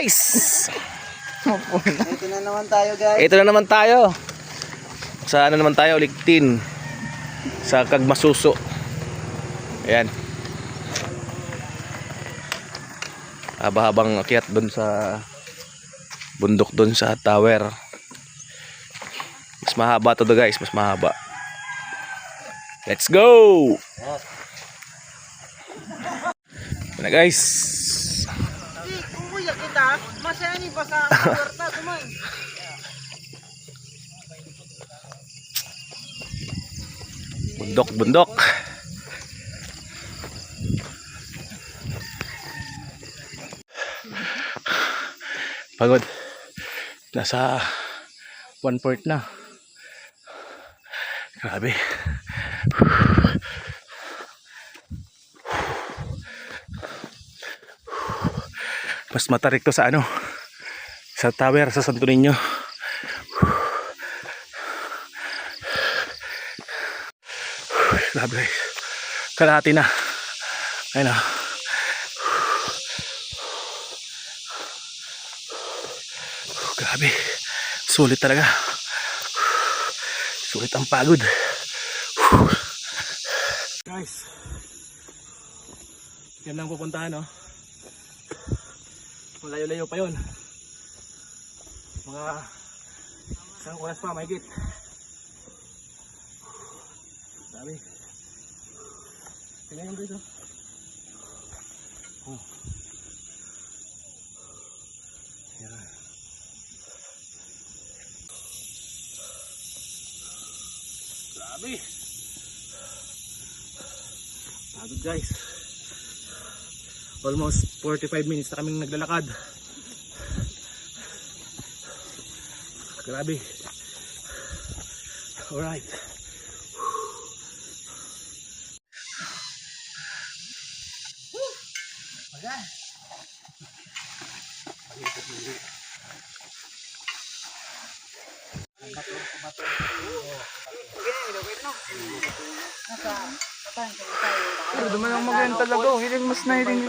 guys. Ito na naman tayo guys. Ito na naman tayo. Sa ano naman tayo, Liktin. Sa Kagmasuso. Ayan. Haba-habang akyat doon sa bundok doon sa tower. Mas mahaba to guys, mas mahaba. Let's go! Ito na guys. Kung kuya kita, masaya ni pa sa kwarta kumay. Bundok. Pagod. Nasa 1/4 na. Grabe. Mas matarik to sa ano, sa tower sa Santo Niño. Grabe guys. Kalahati na. Ayun na. Grabe. Sulit talaga. Sulit ang pagod. Guys. Yan lang pupuntahan, no? Malayo-layo pa yun. Mga isang oras pa, mahigit. Grabe. Tingnan yung guys, oh. Yan. Grabe. Pagod guys. Almost 45 minutes na kaming naglalakad. Grabe. Alright. Duman ang magayon talaga. Hiling mas na hiling.